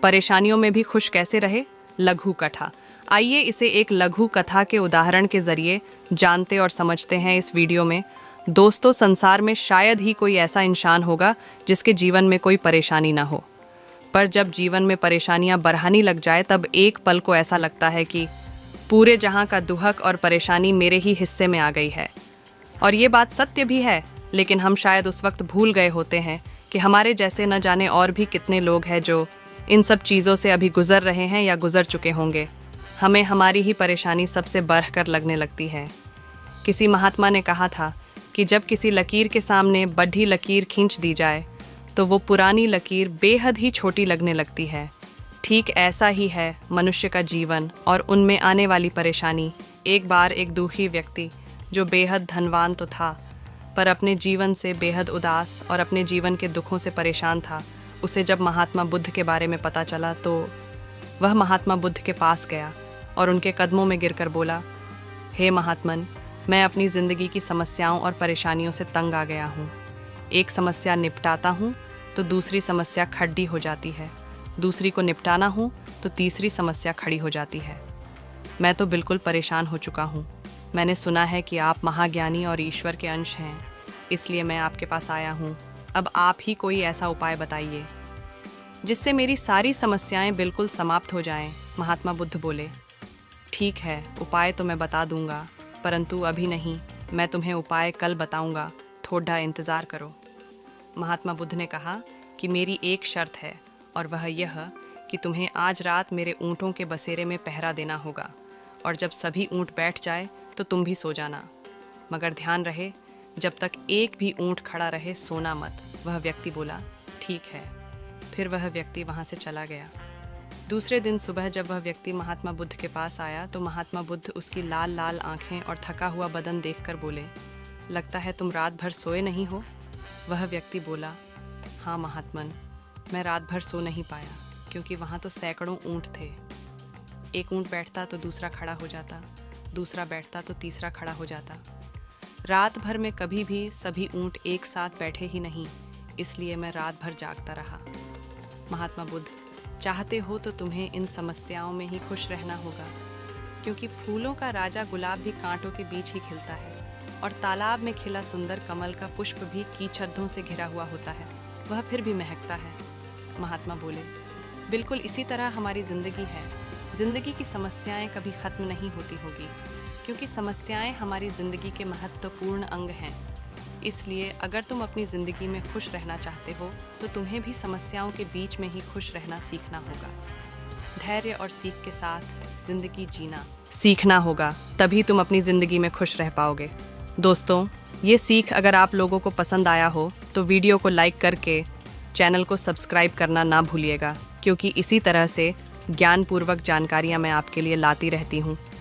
परेशानियों में भी खुश कैसे रहे? लघु कथा। आइए इसे एक लघु कथा के उदाहरण के जरिए जानते और समझते हैं इस वीडियो में। दोस्तों, संसार में शायद ही कोई ऐसा इंसान होगा जिसके जीवन में कोई परेशानी ना हो, पर जब जीवन में परेशानियां बढ़ानी लग जाए तब एक पल को ऐसा लगता है कि पूरे जहां का दुहक और परेशानी मेरे ही हिस्से में आ गई है। और ये बात सत्य भी है, लेकिन हम शायद उस वक्त भूल गए होते हैं कि हमारे जैसे न जाने और भी कितने लोग हैं जो इन सब चीज़ों से अभी गुजर रहे हैं या गुजर चुके होंगे। हमें हमारी ही परेशानी सबसे बढ़कर लगने लगती है। किसी महात्मा ने कहा था कि जब किसी लकीर के सामने बड़ी लकीर खींच दी जाए तो वो पुरानी लकीर बेहद ही छोटी लगने लगती है। ठीक ऐसा ही है मनुष्य का जीवन और उनमें आने वाली परेशानी। एक बार एक दुखी व्यक्ति जो बेहद धनवान तो था, पर अपने जीवन से बेहद उदास और अपने जीवन के दुखों से परेशान था, उसे जब महात्मा बुद्ध के बारे में पता चला तो वह महात्मा बुद्ध के पास गया और उनके कदमों में गिरकर बोला, हे महात्मन, मैं अपनी ज़िंदगी की समस्याओं और परेशानियों से तंग आ गया हूँ। एक समस्या निपटाता हूँ तो दूसरी समस्या खड़ी हो जाती है, दूसरी को निपटाना हूँ तो तीसरी समस्या खड़ी हो जाती है। मैं तो बिल्कुल परेशान हो चुका हूँ। मैंने सुना है कि आप महाज्ञानी और ईश्वर के अंश हैं, इसलिए मैं आपके पास आया हूँ। अब आप ही कोई ऐसा उपाय बताइए जिससे मेरी सारी समस्याएं बिल्कुल समाप्त हो जाएं। महात्मा बुद्ध बोले, ठीक है, उपाय तो मैं बता दूंगा, परंतु अभी नहीं। मैं तुम्हें उपाय कल बताऊंगा, थोड़ा इंतज़ार करो। महात्मा बुद्ध ने कहा कि मेरी एक शर्त है, और वह यह कि तुम्हें आज रात मेरे ऊँटों के बसेरे में पहरा देना होगा, और जब सभी ऊँट बैठ जाए तो तुम भी सो जाना। मगर ध्यान रहे, जब तक एक भी ऊँट खड़ा रहे सोना मत। वह व्यक्ति बोला, ठीक है। फिर वह व्यक्ति वहाँ से चला गया। दूसरे दिन सुबह जब वह व्यक्ति महात्मा बुद्ध के पास आया तो महात्मा बुद्ध उसकी लाल लाल आँखें और थका हुआ बदन देखकर बोले, लगता है तुम रात भर सोए नहीं हो। वह व्यक्ति बोला, हाँ महात्मन, मैं रात भर सो नहीं पाया, क्योंकि वहाँ तो सैकड़ों ऊँट थे। एक ऊँट बैठता तो दूसरा खड़ा हो जाता, दूसरा बैठता तो तीसरा खड़ा हो जाता। रात भर में कभी भी सभी ऊँट एक साथ बैठे ही नहीं, इसलिए मैं रात भर जागता रहा। महात्मा बुद्ध, चाहते हो तो तुम्हें इन समस्याओं में ही खुश रहना होगा, क्योंकि फूलों का राजा गुलाब भी कांटों के बीच ही खिलता है, और तालाब में खिला सुंदर कमल का पुष्प भी कीचड़ों से घिरा हुआ होता है, वह फिर भी महकता है। महात्मा बोले, बिल्कुल इसी तरह हमारी ज़िंदगी है। ज़िंदगी की समस्याएं कभी ख़त्म नहीं होती होगी, क्योंकि समस्याएं हमारी ज़िंदगी के महत्वपूर्ण अंग हैं। इसलिए अगर तुम अपनी ज़िंदगी में खुश रहना चाहते हो तो तुम्हें भी समस्याओं के बीच में ही खुश रहना सीखना होगा। धैर्य और सीख के साथ ज़िंदगी जीना सीखना होगा, तभी तुम अपनी ज़िंदगी में खुश रह पाओगे। दोस्तों, ये सीख अगर आप लोगों को पसंद आया हो तो वीडियो को लाइक करके चैनल को सब्सक्राइब करना ना भूलिएगा, क्योंकि इसी तरह से ज्ञानपूर्वक जानकारियाँ मैं आपके लिए लाती रहती हूँ।